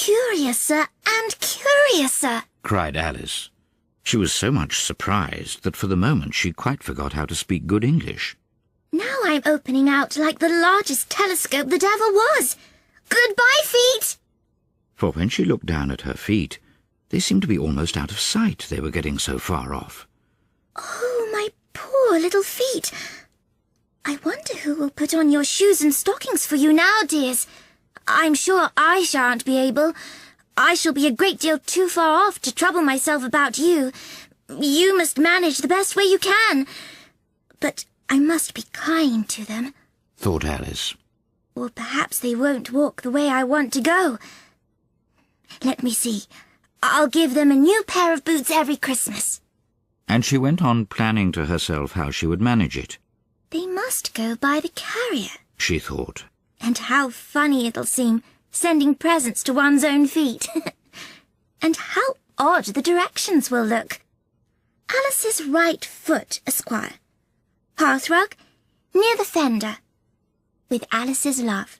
curiouser and curiouser," cried Alice. She was so much surprised that for the moment she quite forgot how to speak good English. "Now I'm opening out like the largest telescope that ever was. Goodbye, feet!" For when she looked down at her feet, they seemed to be almost out of sight, they were getting so far off. "Oh, my poor little feet. I wonder who will put on your shoes and stockings for you now, dears. I'm sure I shan't be able. I shall be a great deal too far off to trouble myself about you. You must manage the best way you can. But I must be kind to them," thought Alice. "or perhaps they won't walk the way I want to go. Let me see. I'll give them a new pair of boots every Christmas." And she went on planning to herself how she would manage it. "They must go by the carrier," she thought. "and how funny it'll seem, sending presents to one's own feet. And how odd the directions will look. Alice's right foot, Esquire. Hearthrug, near the fender. With Alice's love."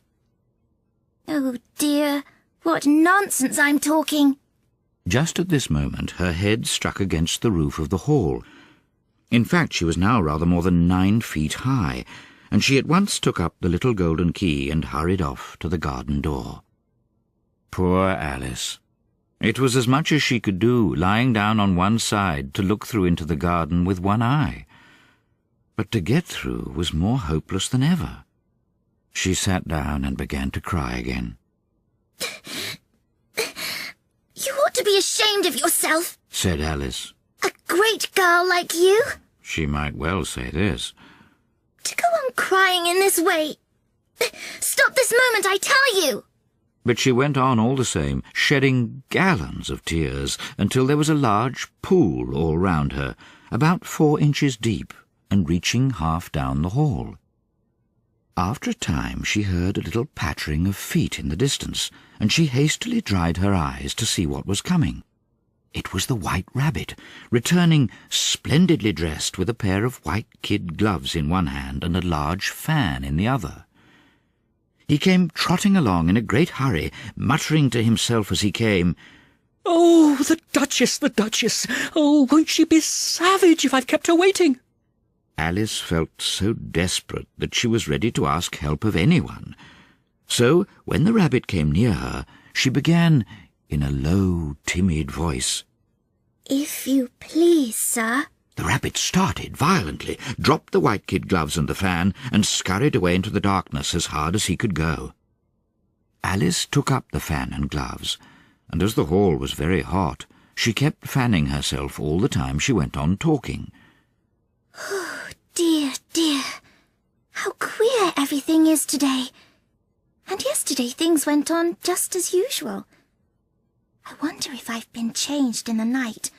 Oh dear, what nonsense I'm talking. Just at this moment her head struck against the roof of the hall. In fact, she was now rather more than 9 feet high, and she at once took up the little golden key and hurried off to the garden door. Poor Alice! It was as much as she could do, lying down on one side, to look through into the garden with one eye. But to get through was more hopeless than ever. She sat down and began to cry again. "You ought to be ashamed of yourself," said Alice. "a great girl like you. She might well say this. To go on crying in this way. Stop this moment, I tell you." But she went on all the same, shedding gallons of tears, until there was a large pool all round her, about 4 inches deep, and reaching half down the hall. After a time she heard a little pattering of feet in the distance, and she hastily dried her eyes to see what was coming. It was the White Rabbit, returning splendidly dressed with a pair of white kid gloves in one hand and a large fan in the other. He came trotting along in a great hurry, muttering to himself as he came, "Oh, the Duchess, the Duchess! Oh, won't she be savage if I've kept her waiting?" Alice felt so desperate that she was ready to ask help of anyone. So, when the rabbit came near her, she began, in a low, timid voice, "If you please, sir." The rabbit started violently, dropped the white kid gloves and the fan, and scurried away into the darkness as hard as he could go. Alice took up the fan and gloves, and as the hall was very hot, she kept fanning herself all the time she went on talking. "Oh, dear, dear, how queer everything is today. And yesterday things went on just as usual. I wonder if I've been changed in the night.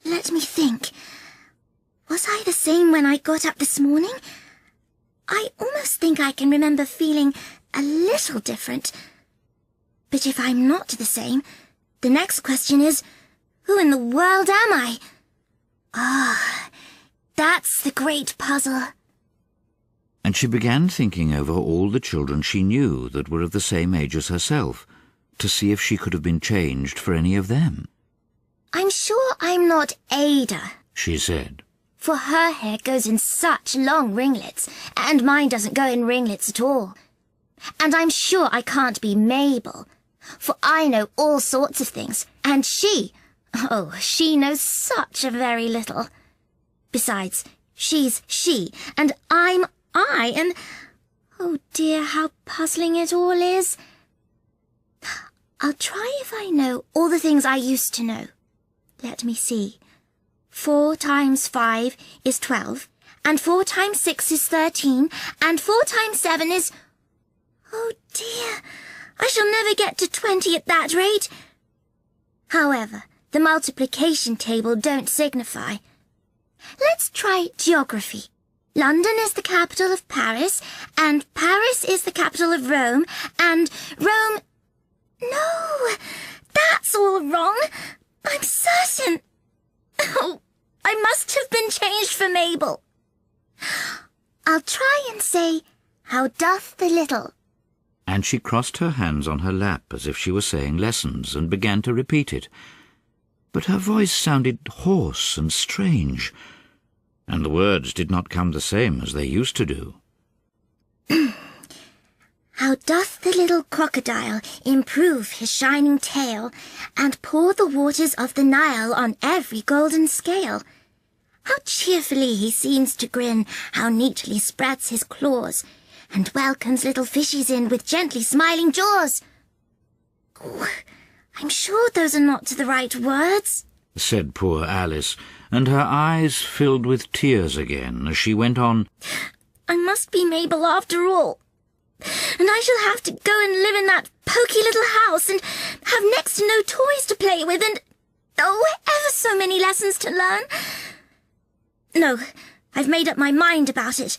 Let me think. Was I the same when I got up this morning? I almost think I can remember feeling a little different. But if I'm not the same, the next question is, who in the world am I? Ah, that's the great puzzle." And she began thinking over all the children she knew that were of the same age as herself, to see if she could have been changed for any of them. "I'm sure I'm not Ada," she said. "for her hair goes in such long ringlets, and mine doesn't go in ringlets at all. And I'm sure I can't be Mabel, for I know all sorts of things, and she knows such a very little. Besides, she's she, and I'm I, and oh dear, how puzzling it all is. I'll try if I know all the things I used to know. Let me see. 4 times 5 is 12, and 4 times 6 is 13, and 4 times 7 is... Oh dear, I shall never get to 20 at that rate. However, the multiplication table don't signify. Let's try geography. London is the capital of Paris, and Paris is the capital of Rome, and Rome... No, that's all wrong. I'm certain. Oh, I must have been changed for Mabel. I'll try and say, how doth the little... and she crossed her hands on her lap as if she were saying lessons and began to repeat it. But her voice sounded hoarse and strange, and the words did not come the same as they used to do. How doth the little crocodile improve his shining tail, and pour the waters of the Nile on every golden scale? How cheerfully he seems to grin, how neatly spreads his claws, and welcomes little fishies in with gently smiling jaws. Oh, I'm sure those are not the right words, said poor Alice, and her eyes filled with tears again as she went on. I must be Mabel after all. And I shall have to go and live in that poky little house and have next to no toys to play with and, oh, ever so many lessons to learn. No, I've made up my mind about it.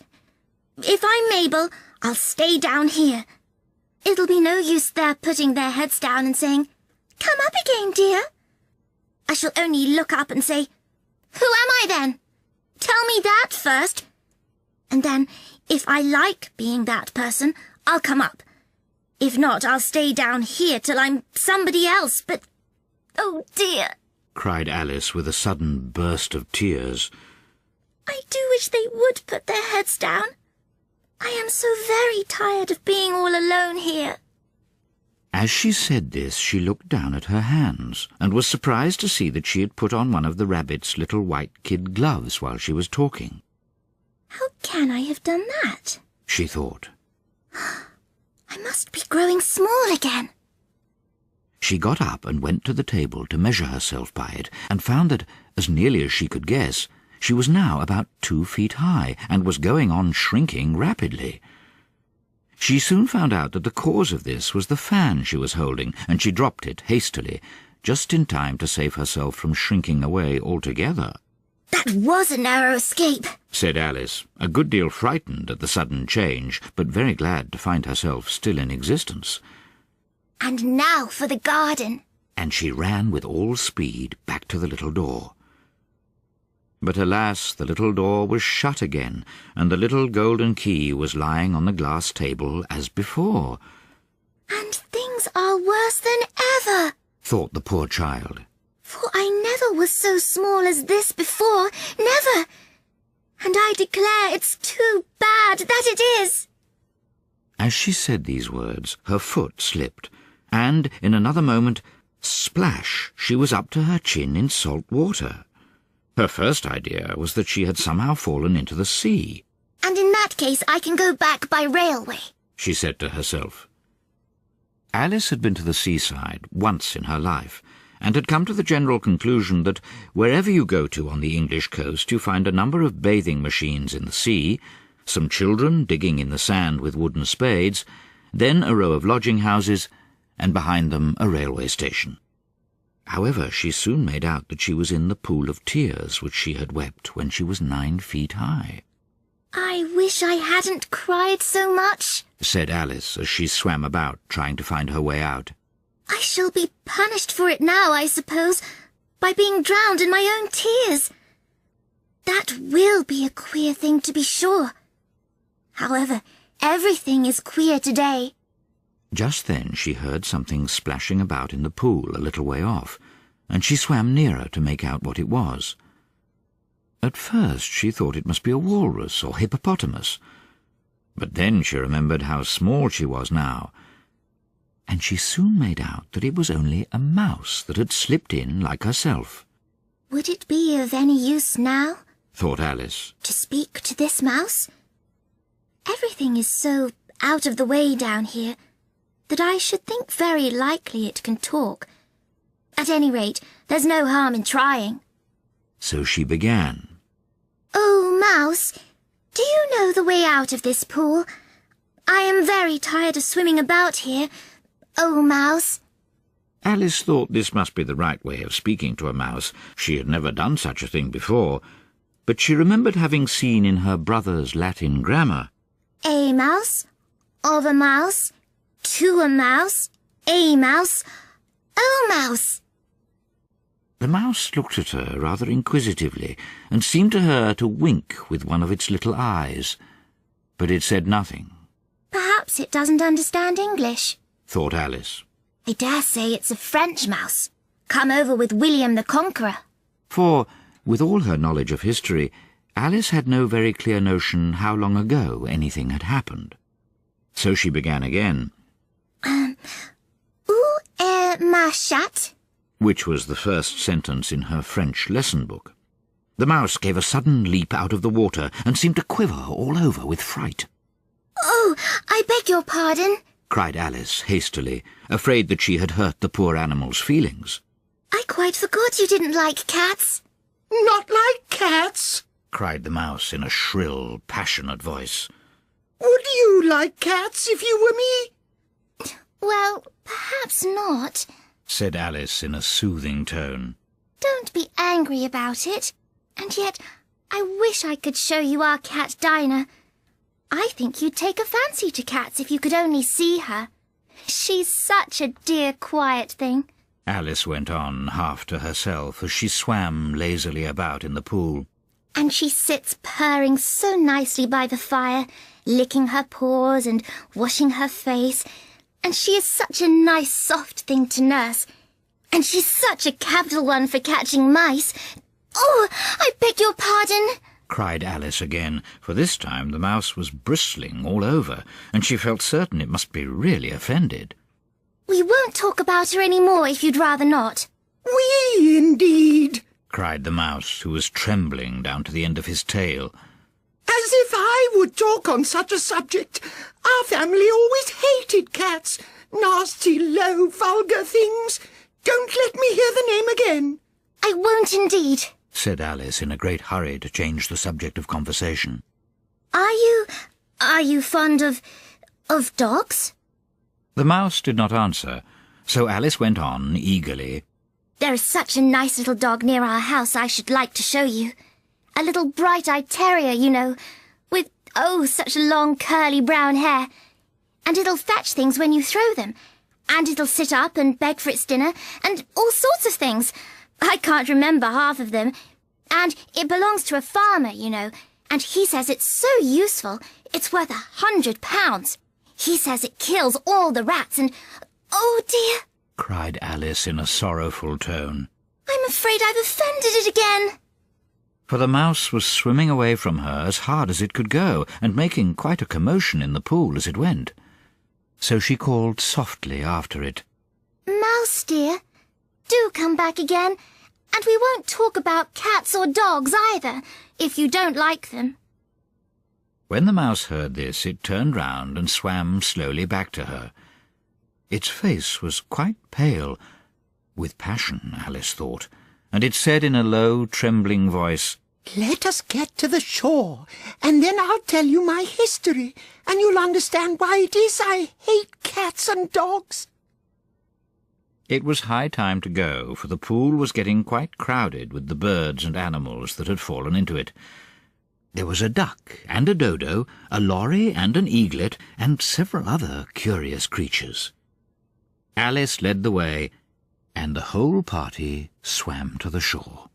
If I'm Mabel, I'll stay down here. It'll be no use their putting their heads down and saying, "Come up again, dear." I shall only look up and say, "Who am I then? Tell me that first." And then, if I like being that person, I'll come up. If not, I'll stay down here till I'm somebody else, but, oh dear, cried Alice with a sudden burst of tears. I do wish they would put their heads down. I am so very tired of being all alone here. As she said this, she looked down at her hands, and was surprised to see that she had put on one of the rabbit's little white kid gloves while she was talking. How can I have done that? She thought. I must be growing small again. She got up and went to the table to measure herself by it, and found that, as nearly as she could guess, she was now about 2 feet high, and was going on shrinking rapidly. She soon found out that the cause of this was the fan she was holding, and she dropped it hastily, just in time to save herself from shrinking away altogether. That was a narrow escape, said Alice, a good deal frightened at the sudden change, but very glad to find herself still in existence. And now for the garden. And she ran with all speed back to the little door. But alas, the little door was shut again, and the little golden key was lying on the glass table as before. And things are worse than ever, thought the poor child. For I never was so small as this before, never. And I declare it's too bad that it is. As she said these words, her foot slipped, and in another moment, splash, she was up to her chin in salt water. Her first idea was that she had somehow fallen into the sea. And in that case I can go back by railway, she said to herself. Alice had been to the seaside once in her life, and had come to the general conclusion that wherever you go to on the English coast you find a number of bathing machines in the sea, some children digging in the sand with wooden spades, then a row of lodging-houses, and behind them a railway station. However, she soon made out that she was in the pool of tears which she had wept when she was 9 feet high. I wish I hadn't cried so much, said Alice as she swam about trying to find her way out. I shall be punished for it now, I suppose, by being drowned in my own tears. That will be a queer thing, to be sure. However, everything is queer today. Just then she heard something splashing about in the pool a little way off, and she swam nearer to make out what it was. At first she thought it must be a walrus or hippopotamus, but then she remembered how small she was now, and she soon made out that it was only a mouse that had slipped in like herself. Would it be of any use now, thought Alice, to speak to this mouse? Everything is so out of the way down here that I should think very likely it can talk. At any rate, there's no harm in trying. So she began. Oh, Mouse, do you know the way out of this pool? I am very tired of swimming about here. Oh, Mouse. Alice thought this must be the right way of speaking to a mouse. She had never done such a thing before, but she remembered having seen in her brother's Latin grammar, A mouse, of a mouse, to a mouse, a mouse, oh, Mouse. The mouse looked at her rather inquisitively, and seemed to her to wink with one of its little eyes, but it said nothing. Perhaps Perhaps it doesn't understand English, thought Alice. I dare say it's a French mouse, come over with William the Conqueror. For, with all her knowledge of history, Alice had no very clear notion how long ago anything had happened. So she began again. Où est ma chatte? Which was the first sentence in her French lesson book. The mouse gave a sudden leap out of the water and seemed to quiver all over with fright. Oh, I beg your pardon, cried Alice hastily, afraid that she had hurt the poor animal's feelings. I quite forgot you didn't like cats. Not like cats? Cried the mouse in a shrill, passionate voice. Would you like cats if you were me? Well, perhaps not, said Alice in a soothing tone. Don't be angry about it. And yet, I wish I could show you our cat Dinah. I think you'd take a fancy to cats if you could only see her. She's such a dear, quiet thing. Alice went on, half to herself, as she swam lazily about in the pool. And she sits purring so nicely by the fire, licking her paws and washing her face. And she is such a nice, soft thing to nurse. And she's such a capital one for catching mice. Oh, I beg your pardon, cried Alice again, for this time the mouse was bristling all over, and she felt certain it must be really offended. We won't talk about her any more if you'd rather not. We, indeed, cried the mouse, who was trembling down to the end of his tail. As if I would talk on such a subject. Our family always hated cats. Nasty, low, vulgar things. Don't let me hear the name again. I won't indeed, said Alice in a great hurry to change the subject of conversation. Are you fond of dogs? The mouse did not answer, so Alice went on eagerly. There is such a nice little dog near our house I should like to show you. A little bright-eyed terrier, you know, with, oh, such long curly brown hair. And it'll fetch things when you throw them. And it'll sit up and beg for its dinner, and all sorts of things. I can't remember half of them. And it belongs to a farmer, you know, and he says it's so useful, it's worth £100. He says it kills all the rats and... Oh, dear, cried Alice in a sorrowful tone. I'm afraid I've offended it again. For the mouse was swimming away from her as hard as it could go, and making quite a commotion in the pool as it went. So she called softly after it. Mouse, dear, do come back again, and we won't talk about cats or dogs either, if you don't like them. When the mouse heard this, it turned round and swam slowly back to her. Its face was quite pale, with passion, Alice thought, and it said in a low, trembling voice, Let us get to the shore, and then I'll tell you my history, and you'll understand why it is I hate cats and dogs. It was high time to go, for the pool was getting quite crowded with the birds and animals that had fallen into it. There was a duck and a dodo, a lorry and an eaglet, and several other curious creatures. Alice led the way, and the whole party swam to the shore.